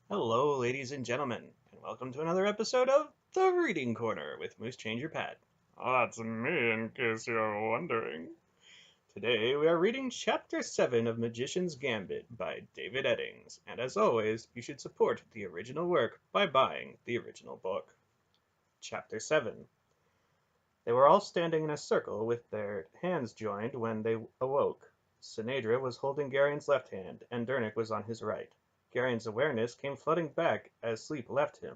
Hello, ladies and gentlemen, and welcome to another episode of The Reading Corner with MooseChangerPat. That's me, in case you're wondering. Today we are reading Chapter 7 of Magician's Gambit by David Eddings, and as always, you should support the original work by buying the original book. Chapter 7. They were all standing in a circle with their hands joined when they awoke. Sinedra was holding Garion's left hand, and Dernick was on his right. Garion's awareness came flooding back as sleep left him.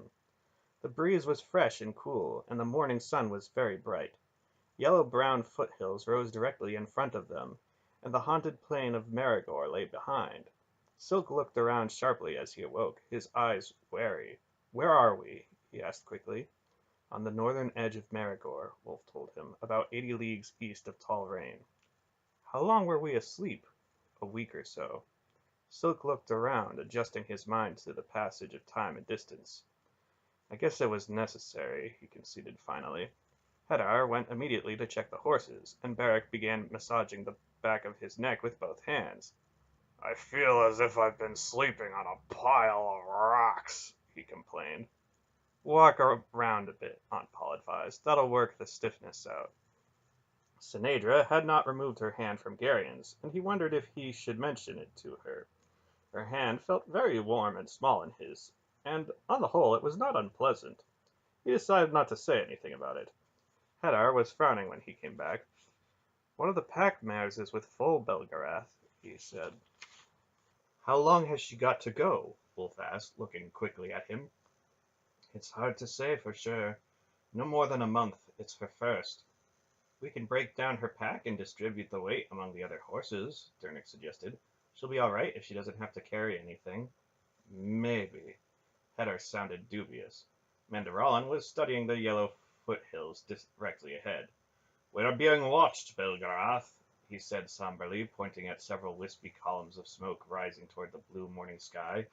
The breeze was fresh and cool, and the morning sun was very bright. Yellow-brown foothills rose directly in front of them, and the haunted plain of Maragor lay behind. Silk looked around sharply as he awoke, his eyes wary. "Where are we?" he asked quickly. "On the northern edge of Maragor," Wolf told him, "about 80 leagues east of Tall Rain." "How long were we asleep?" "A week or so." Silk looked around, adjusting his mind to the passage of time and distance. "I guess it was necessary," he conceded finally. Hedar went immediately to check the horses, and Beric began massaging the back of his neck with both hands. "I feel as if I've been sleeping on a pile of rocks," he complained. "Walk around a bit," Aunt Paul advised. "That'll work the stiffness out." Sinedra had not removed her hand from Garion's, and he wondered if he should mention it to her. Her hand felt very warm and small in his, and on the whole it was not unpleasant. He decided not to say anything about it. Hedar was frowning when he came back. "One of the pack mares is with full Belgarath," he said. "How long has she got to go?" Wolf asked, looking quickly at him. "It's hard to say for sure. No more than a month. It's her first." "We can break down her pack and distribute the weight among the other horses," Dernick suggested. "She'll be all right if she doesn't have to carry anything." "Maybe." Hedar sounded dubious. Mandaralon was studying the yellow foothills directly ahead. "We're being watched, Belgarath," he said somberly, pointing at several wispy columns of smoke rising toward the blue morning sky.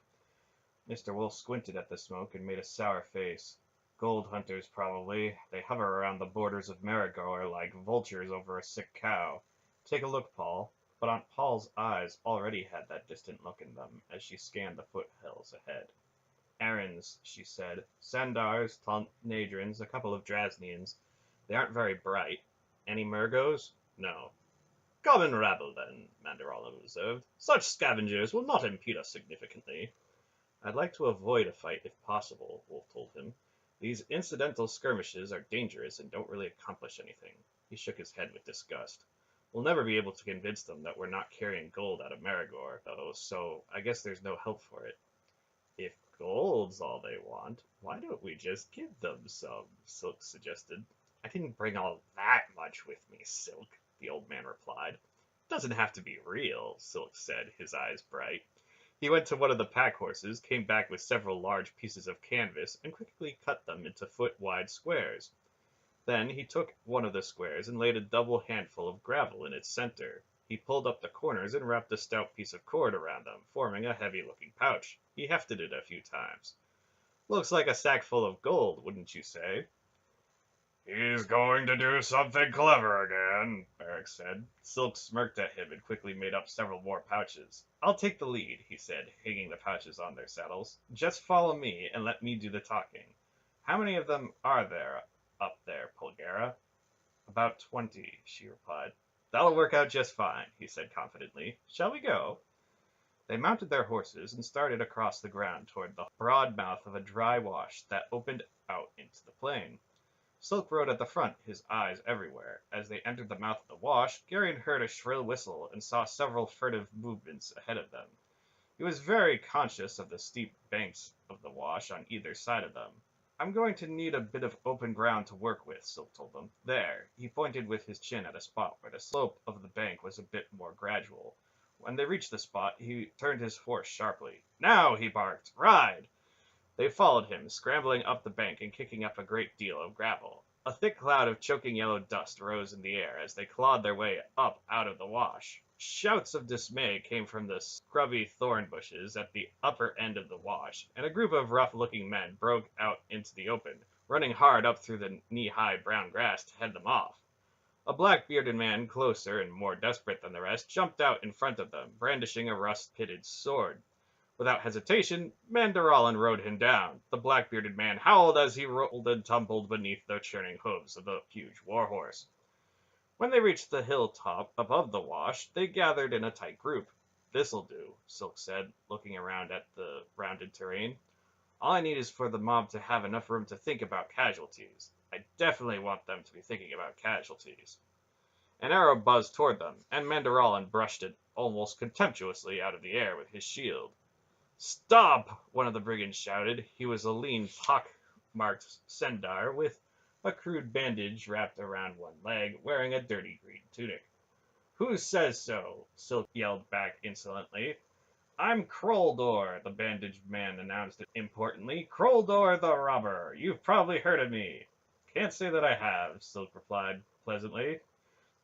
Mr. Wolf squinted at the smoke and made a sour face. "Gold hunters, probably. They hover around the borders of Maragor like vultures over a sick cow. Take a look, Paul." But Aunt Paul's eyes already had that distant look in them as she scanned the foothills ahead. "Errands," she said. "Sandars, Talnadrins, a couple of Drasnians. They aren't very bright. Any Murgos?" "No." "Common rabble, then," Mandaralon observed. "Such scavengers will not impede us significantly." "I'd like to avoid a fight if possible," Wolf told him. "These incidental skirmishes are dangerous and don't really accomplish anything." He shook his head with disgust. "We'll never be able to convince them that we're not carrying gold out of Maragor, though, so I guess there's no help for it." "If gold's all they want, why don't we just give them some?" Silk suggested. "I didn't bring all that much with me, Silk," the old man replied. "It doesn't have to be real," Silk said, his eyes bright. He went to one of the pack horses, came back with several large pieces of canvas, and quickly cut them into foot-wide squares. Then he took one of the squares and laid a double handful of gravel in its center. He pulled up the corners and wrapped a stout piece of cord around them, forming a heavy-looking pouch. He hefted it a few times. "Looks like a sack full of gold, wouldn't you say?" "He's going to do something clever again," Beric said. Silk smirked at him and quickly made up several more pouches. "I'll take the lead," he said, hanging the pouches on their saddles. "Just follow me and let me do the talking. How many of them are there up there, Polgara?" "About 20," she replied. "That'll work out just fine," he said confidently. "Shall we go?" They mounted their horses and started across the ground toward the broad mouth of a dry wash that opened out into the plain. Silk rode at the front, his eyes everywhere. As they entered the mouth of the wash, Garion heard a shrill whistle and saw several furtive movements ahead of them. He was very conscious of the steep banks of the wash on either side of them. "I'm going to need a bit of open ground to work with," Silk told them. "There." He pointed with his chin at a spot where the slope of the bank was a bit more gradual. When they reached the spot, he turned his horse sharply. "Now!" he barked. "Ride!" They followed him, scrambling up the bank and kicking up a great deal of gravel. A thick cloud of choking yellow dust rose in the air as they clawed their way up out of the wash. Shouts of dismay came from the scrubby thorn bushes at the upper end of the wash, and a group of rough-looking men broke out into the open, running hard up through the knee-high brown grass to head them off. A black-bearded man, closer and more desperate than the rest, jumped out in front of them, brandishing a rust-pitted sword. Without hesitation, Mandarolan rode him down. The black-bearded man howled as he rolled and tumbled beneath the churning hooves of the huge warhorse. When they reached the hilltop above the wash, they gathered in a tight group. "This'll do," Silk said, looking around at the rounded terrain. "All I need is for the mob to have enough room to think about casualties. I definitely want them to be thinking about casualties." An arrow buzzed toward them, and Mandarolan brushed it almost contemptuously out of the air with his shield. "Stop!" one of the brigands shouted. He was a lean, pock-marked Sendar with a crude bandage wrapped around one leg, wearing a dirty green tunic. "Who says so?" Silk yelled back insolently. "I'm Kroldor," the bandaged man announced importantly. "Kroldor the robber. You've probably heard of me." "Can't say that I have," Silk replied pleasantly.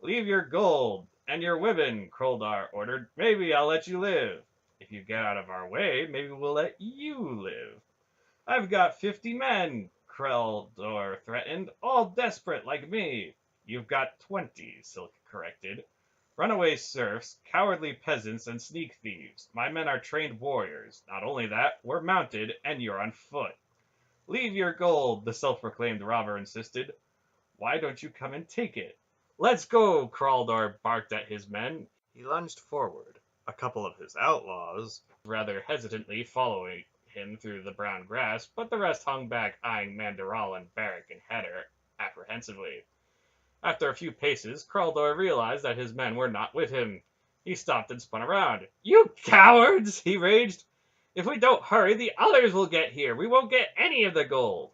"Leave your gold and your women," Kroldor ordered. "Maybe I'll let you live. If you get out of our way, maybe we'll let you live." "I've got 50 men," Kroldor threatened, "all desperate like me." "You've got 20, Silk corrected. "Runaway serfs, cowardly peasants, and sneak thieves. My men are trained warriors. Not only that, we're mounted, and you're on foot." "Leave your gold," the self-proclaimed robber insisted. "Why don't you come and take it?" "Let's go," Kroldor barked at his men. He lunged forward, a couple of his outlaws rather hesitantly following him through the brown grass, but the rest hung back, eyeing Mandarolan, Barrack, and Header apprehensively. After a few paces, Kroldor realized that his men were not with him. He stopped and spun around. "You cowards!" he raged. "If we don't hurry, the others will get here. We won't get any of the gold."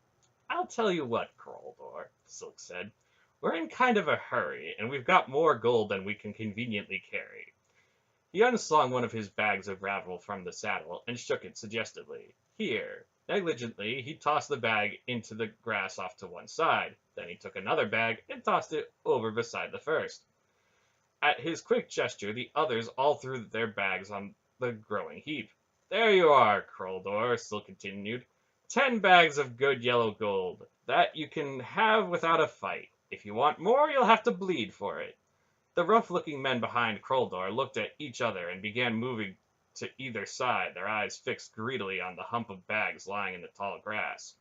"I'll tell you what, Kroldor," Silk said. "We're in kind of a hurry, and we've got more gold than we can conveniently carry." He unslung one of his bags of gravel from the saddle and shook it suggestively. "Here." Negligently, he tossed the bag into the grass off to one side. Then he took another bag and tossed it over beside the first. At his quick gesture, the others all threw their bags on the growing heap. "There you are, Kroldor," Silk continued. 10 bags of good yellow gold. That you can have without a fight. If you want more, you'll have to bleed for it." The rough-looking men behind Kroldor looked at each other and began moving to either side, their eyes fixed greedily on the hump of bags lying in the tall grass.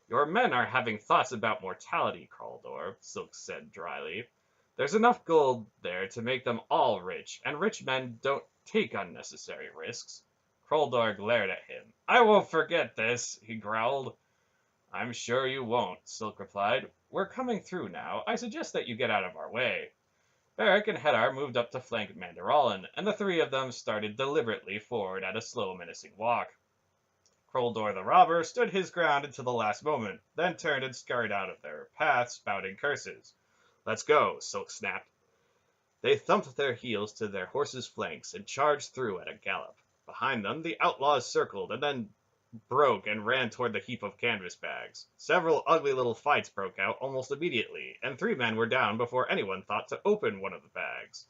"Your men are having thoughts about mortality, Kroldor," Silk said dryly. "There's enough gold there to make them all rich, and rich men don't take unnecessary risks." Kroldor glared at him. "I won't forget this," he growled. "I'm sure you won't," Silk replied. "We're coming through now. I suggest that you get out of our way." Barrack and Heddar moved up to flank Mandarolan, and the three of them started deliberately forward at a slow, menacing walk. Kroldor the robber stood his ground until the last moment, then turned and scurried out of their path, spouting curses. "Let's go," Silk snapped. They thumped their heels to their horses' flanks and charged through at a gallop. Behind them, the outlaws circled and then broke and ran toward the heap of canvas bags. Several ugly little fights broke out almost immediately, and 3 men were down before anyone thought to open one of the bags.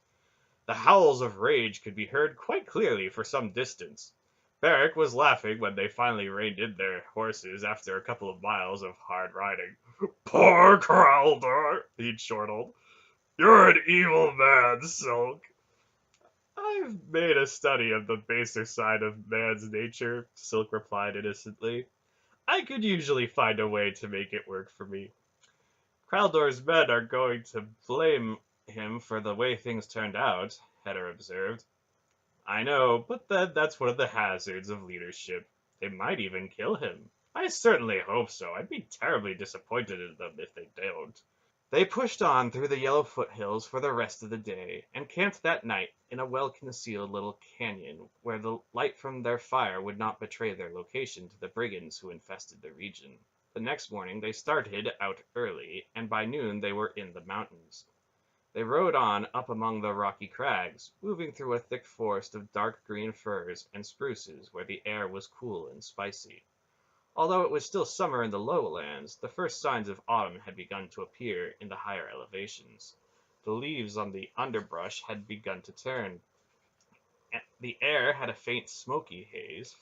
The howls of rage could be heard quite clearly for some distance. Barrack was laughing when they finally reined in their horses after a couple of miles of hard riding. "Poor Kroldor," he chortled. "You're an evil man, Silk." "I've made a study of the baser side of man's nature," Silk replied innocently. "I could usually find a way to make it work for me." "Kroldor's men are going to blame him for the way things turned out," Heddar observed. "I know, but then that's one of the hazards of leadership. They might even kill him." "I certainly hope so. I'd be terribly disappointed in them if they don't." They pushed on through the yellow foothills for the rest of the day, and camped that night in a well-concealed little canyon where the light from their fire would not betray their location to the brigands who infested the region. The next morning they started out early, and by noon they were in the mountains. They rode on up among the rocky crags, moving through a thick forest of dark green firs and spruces where the air was cool and spicy. Although it was still summer in the lowlands, the first signs of autumn had begun to appear in the higher elevations. The leaves on the underbrush had begun to turn. The air had a faint smoky haze,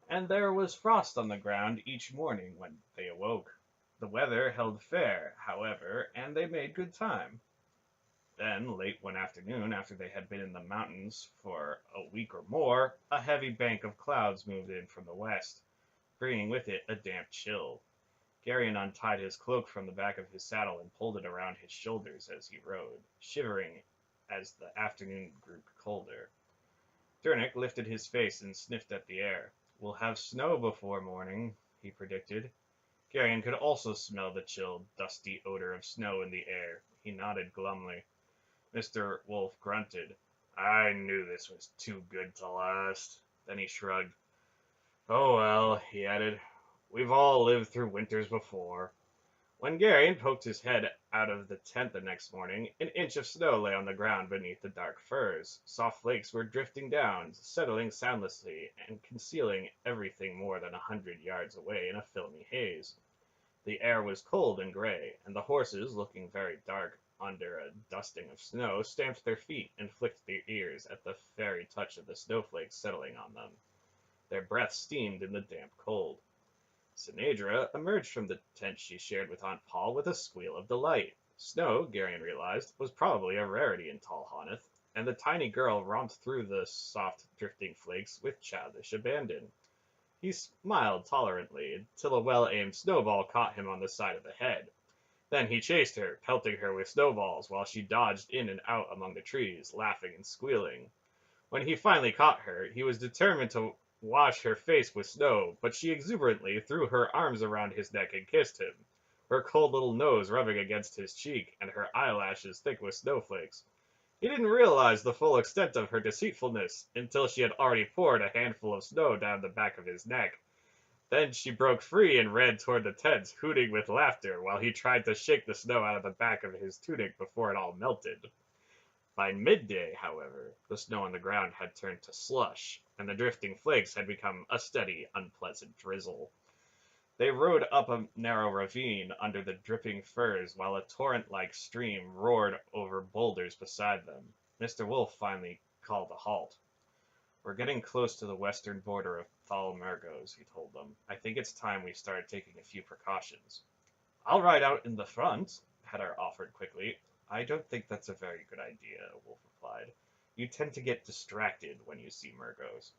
and there was frost on the ground each morning when they awoke. The weather held fair, however, and they made good time. Then, late one afternoon, after they had been in the mountains for a week or more, a heavy bank of clouds moved in from the west, bringing with it a damp chill. Geryon untied his cloak from the back of his saddle and pulled it around his shoulders as he rode, shivering as the afternoon grew colder. Durnick lifted his face and sniffed at the air. "We'll have snow before morning," he predicted. Geryon could also smell the chill, dusty odor of snow in the air. He nodded glumly. Mr. Wolf grunted. "I knew this was too good to last." Then he shrugged. "Oh well," he added. "We've all lived through winters before." When Geryon poked his head out of the tent the next morning, an inch of snow lay on the ground beneath the dark firs. Soft flakes were drifting down, settling soundlessly, and concealing everything more than 100 yards away in a filmy haze. The air was cold and gray, and the horses, looking very dark under a dusting of snow, stamped their feet and flicked their ears at the fairy touch of the snowflakes settling on them. Their breath steamed in the damp cold. Sinedra emerged from the tent she shared with Aunt Paul with a squeal of delight. Snow, Geryon realized, was probably a rarity in Tall Honeth, and the tiny girl romped through the soft drifting flakes with childish abandon. He smiled tolerantly until a well-aimed snowball caught him on the side of the head. Then he chased her, pelting her with snowballs while she dodged in and out among the trees, laughing and squealing. When he finally caught her, he was determined to wash her face with snow, but she exuberantly threw her arms around his neck and kissed him, her cold little nose rubbing against his cheek and her eyelashes thick with snowflakes. He didn't realize the full extent of her deceitfulness until she had already poured a handful of snow down the back of his neck. Then she broke free and ran toward the tent, hooting with laughter, while he tried to shake the snow out of the back of his tunic before it all melted. By midday, however, the snow on the ground had turned to slush, and the drifting flakes had become a steady, unpleasant drizzle. They rode up a narrow ravine under the dripping firs while a torrent-like stream roared over boulders beside them. Mr. Wolf finally called a halt. "We're getting close to the western border of Thal Murgos," he told them. "I think it's time we started taking a few precautions." "I'll ride out in the front," Hedar offered quickly. "I don't think that's a very good idea," Wolf replied. "You tend to get distracted when you see Murgos."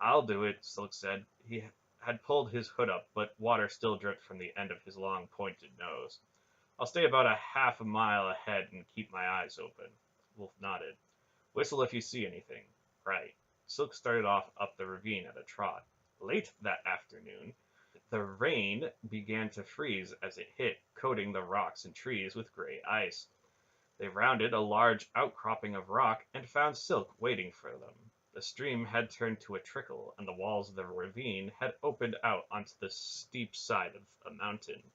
"I'll do it," Silk said. He had pulled his hood up, but water still dripped from the end of his long, pointed nose. "I'll stay about a half a mile ahead and keep my eyes open." Wolf nodded. "Whistle if you see anything." "Right." Silk started off up the ravine at a trot. Late that afternoon, the rain began to freeze as it hit, coating the rocks and trees with gray ice. They rounded a large outcropping of rock and found Silk waiting for them. The stream had turned to a trickle, and the walls of the ravine had opened out onto the steep side of a mountain.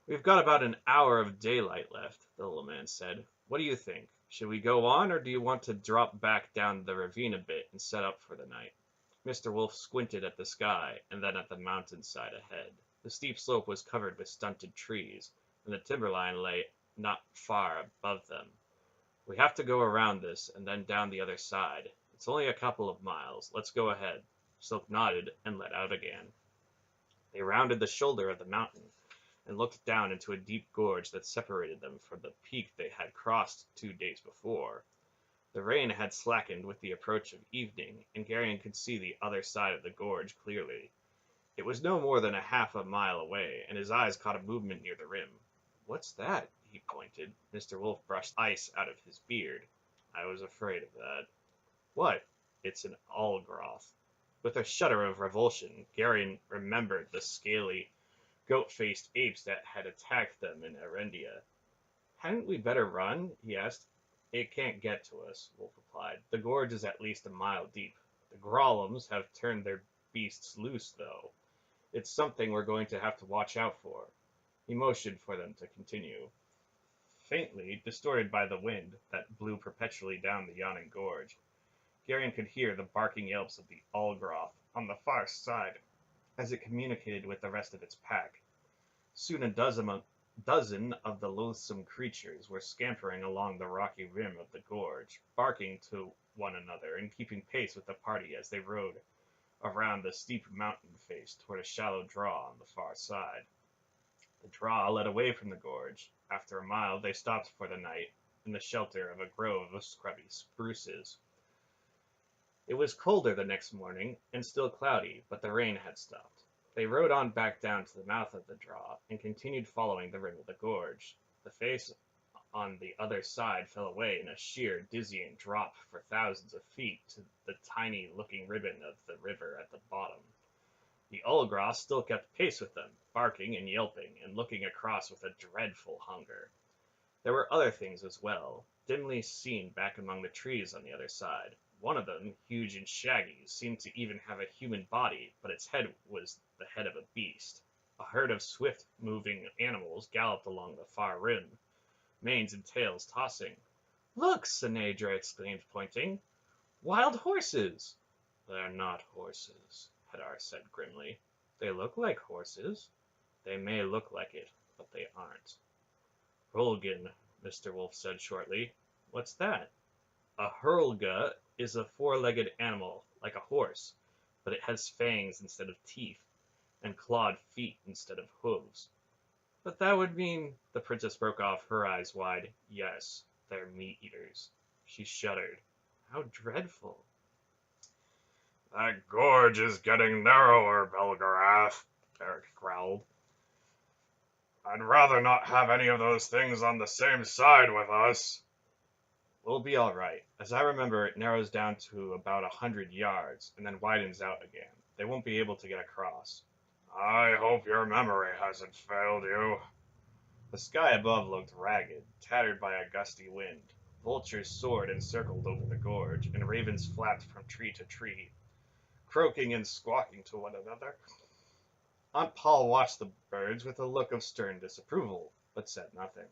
"We've got about an hour of daylight left," the little man said. "What do you think? Should we go on, or do you want to drop back down the ravine a bit and set up for the night?" Mr. Wolf squinted at the sky and then at the mountainside ahead. The steep slope was covered with stunted trees, and the timberline lay not far above them. "We have to go around this and then down the other side. It's only a couple of miles. Let's go ahead." Silk nodded and let out again. They rounded the shoulder of the mountain and looked down into a deep gorge that separated them from the peak they had crossed 2 days before. The rain had slackened with the approach of evening, and Geryon could see the other side of the gorge clearly. It was no more than a half a mile away, and his eyes caught a movement near the rim. "What's that?" he pointed. Mr. Wolf brushed ice out of his beard. "I was afraid of that." "What?" "It's an Algroth." With a shudder of revulsion, Geryon remembered the scaly, goat-faced apes that had attacked them in Erendia. "Hadn't we better run?" he asked. "It can't get to us," Wolf replied. "The gorge is at least a mile deep. The Grolums have turned their beasts loose, though. It's something we're going to have to watch out for." He motioned for them to continue. Faintly, distorted by the wind that blew perpetually down the yawning gorge, Geryon could hear the barking yelps of the Algroth on the far side as it communicated with the rest of its pack. Soon a dozen of the loathsome creatures were scampering along the rocky rim of the gorge, barking to one another and keeping pace with the party as they rode around the steep mountain face toward a shallow draw on the far side. The draw led away from the gorge. After a mile, they stopped for the night in the shelter of a grove of scrubby spruces. It was colder the next morning, and still cloudy, but the rain had stopped. They rode on back down to the mouth of the draw, and continued following the rim of the gorge. The face on the other side fell away in a sheer, dizzying drop for thousands of feet to the tiny-looking ribbon of the river at the bottom. The Ulgras still kept pace with them, barking and yelping, and looking across with a dreadful hunger. There were other things as well, dimly seen back among the trees on the other side. One of them, huge and shaggy, seemed to even have a human body, but its head was the head of a beast. A herd of swift-moving animals galloped along the far rim, manes and tails tossing. "Look!" Sinedra exclaimed, pointing. "Wild horses!" "They're not horses," Hadar said grimly. "They look like horses. They may look like it, but they aren't." "Rolgan," Mr. Wolf said shortly. "What's that?" "A hurlga is a four-legged animal, like a horse, but it has fangs instead of teeth, and clawed feet instead of hooves." "But that would mean—" The princess broke off, her eyes wide. "Yes, they're meat-eaters." She shuddered. "How dreadful." "That gorge is getting narrower, Belgarath," Eric growled. "I'd rather not have any of those things on the same side with us." "We'll be all right. As I remember, it narrows down to about 100 yards, and then widens out again. They won't be able to get across." "I hope your memory hasn't failed you." The sky above looked ragged, tattered by a gusty wind. Vultures soared and circled over the gorge, and ravens flapped from tree to tree, croaking and squawking to one another. Aunt Paul watched the birds with a look of stern disapproval, but said nothing.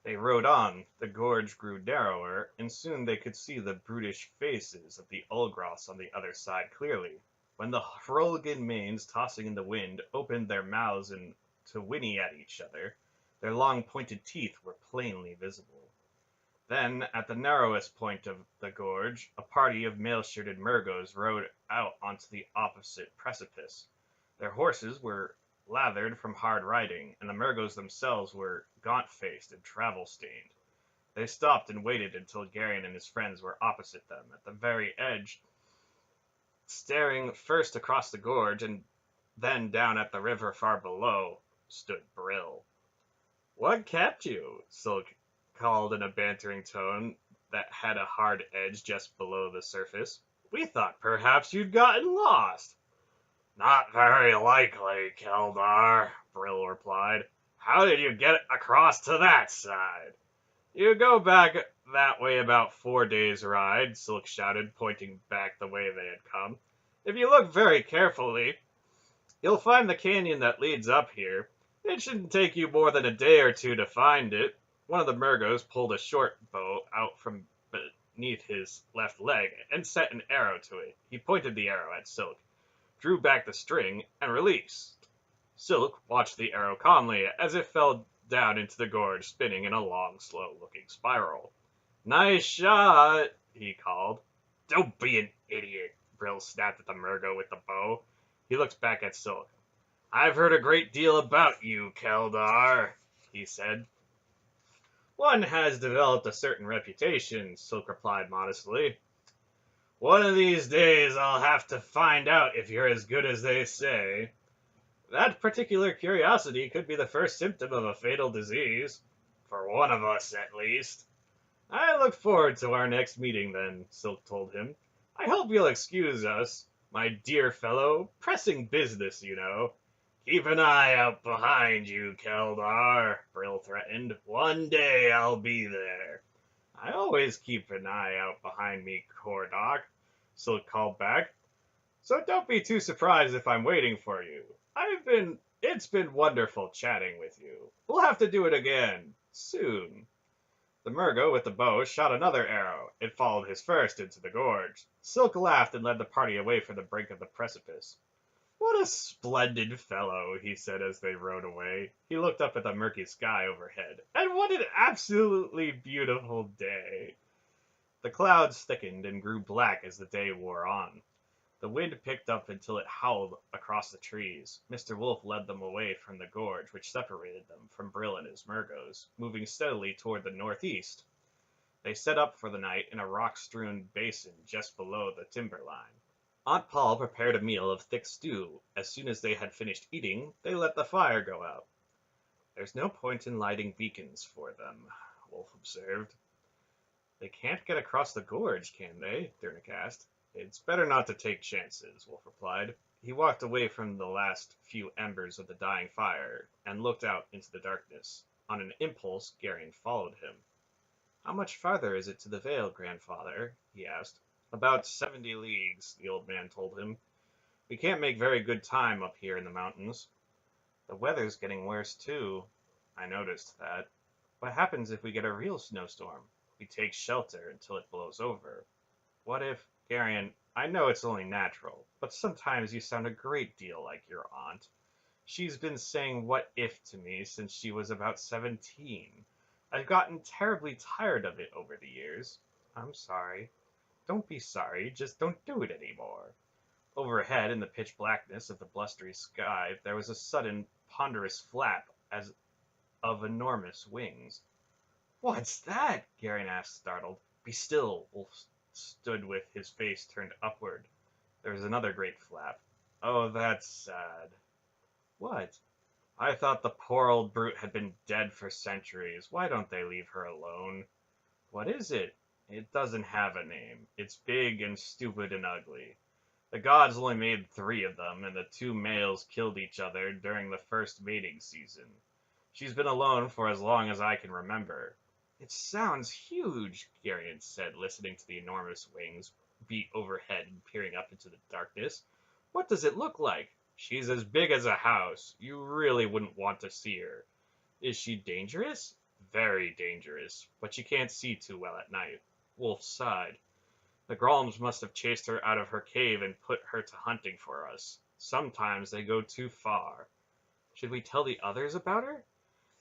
They rode on. The gorge grew narrower, and soon they could see the brutish faces of the Ulgras on the other side clearly. When the Hrolgan manes, tossing in the wind, opened their mouths to whinny at each other, their long pointed teeth were plainly visible. Then, at the narrowest point of the gorge, a party of mail-shirted Murgos rode out onto the opposite precipice. Their horses were lathered from hard riding, and the Murgos themselves were gaunt-faced and travel-stained. They stopped and waited until Garion and his friends were opposite them, at the very edge, staring first across the gorge and then down at the river far below, stood Brull. "What kept you?" Silk called in a bantering tone that had a hard edge just below the surface. "We thought perhaps you'd gotten lost." "Not very likely, Keldar," Brull replied. "How did you get across to that side?" "You go back that way about 4 days' ride," Silk shouted, pointing back the way they had come. "If you look very carefully, you'll find the canyon that leads up here. It shouldn't take you more than a day or two to find it." One of the Murgos pulled a short bow out from beneath his left leg and set an arrow to it. He pointed the arrow at Silk, drew back the string, and released. Silk watched the arrow calmly as it fell down into the gorge, spinning in a long, slow-looking spiral. "Nice shot," he called. "Don't be an idiot," Brull snapped at the Murgo with the bow. He looked back at Silk. "I've heard a great deal about you, Keldar," he said. "One has developed a certain reputation," Silk replied modestly. "One of these days I'll have to find out if you're as good as they say. That particular curiosity could be the first symptom of a fatal disease. For one of us, at least." "I look forward to our next meeting, then," Silk told him. "I hope you'll excuse us, my dear fellow. Pressing business, you know." "Keep an eye out behind you, Keldar," Brull threatened. "One day I'll be there." "I always keep an eye out behind me, Cordoc," Silk called back. "So don't be too surprised if I'm waiting for you. It's been wonderful chatting with you. We'll have to do it again, soon." The Murgo with the bow shot another arrow. It followed his first into the gorge. Silk laughed and led the party away from the brink of the precipice. "What a splendid fellow," he said as they rode away. He looked up at the murky sky overhead. "And what an absolutely beautiful day." The clouds thickened and grew black as the day wore on. The wind picked up until it howled across the trees. Mr. Wolf led them away from the gorge, which separated them from Brull and his Murgos, moving steadily toward the northeast. They set up for the night in a rock-strewn basin just below the timber line. Aunt Poll prepared a meal of thick stew. As soon as they had finished eating, they let the fire go out. "There's no point in lighting beacons for them," Wolf observed. "They can't get across the gorge, can they?" Dernick asked. "It's better not to take chances," Wolf replied. He walked away from the last few embers of the dying fire and looked out into the darkness. On an impulse, Geryon followed him. "How much farther is it to the Vale, grandfather?" he asked. "About 70 leagues," the old man told him. "We can't make very good time up here in the mountains." "The weather's getting worse, too." "I noticed that." "What happens if we get a real snowstorm?" "We take shelter until it blows over." "What if—" "Geryon, I know it's only natural, but sometimes you sound a great deal like your aunt. She's been saying 'what if' to me since she was about 17. I've gotten terribly tired of it over the years." "I'm sorry." "Don't be sorry, just don't do it anymore." Overhead, in the pitch blackness of the blustery sky, there was a sudden, ponderous flap as of enormous wings. "What's that?" Geryon asked, startled. "Be still." Wolf stood with his face turned upward. There was another great flap. "Oh, that's sad." "What?" "I thought the poor old brute had been dead for centuries. Why don't they leave her alone?" "What is it?" "It doesn't have a name. It's big and stupid and ugly. The gods only made 3 of them, and the 2 males killed each other during the first mating season. She's been alone for as long as I can remember." "It sounds huge," Geryon said, listening to the enormous wings beat overhead and peering up into the darkness. "What does it look like?" "She's as big as a house. You really wouldn't want to see her." "Is she dangerous?" "Very dangerous, but you can't see too well at night." Wolf sighed. "The Grolms must have chased her out of her cave and put her to hunting for us. Sometimes they go too far." "Should we tell the others about her?"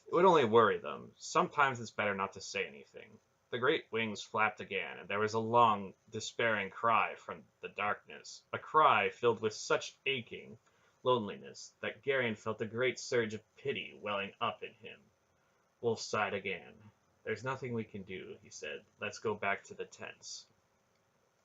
"It would only worry them. Sometimes it's better not to say anything." The great wings flapped again, and there was a long, despairing cry from the darkness, a cry filled with such aching loneliness that Geryon felt a great surge of pity welling up in him. Wolf sighed again. "There's nothing we can do," he said. "Let's go back to the tents."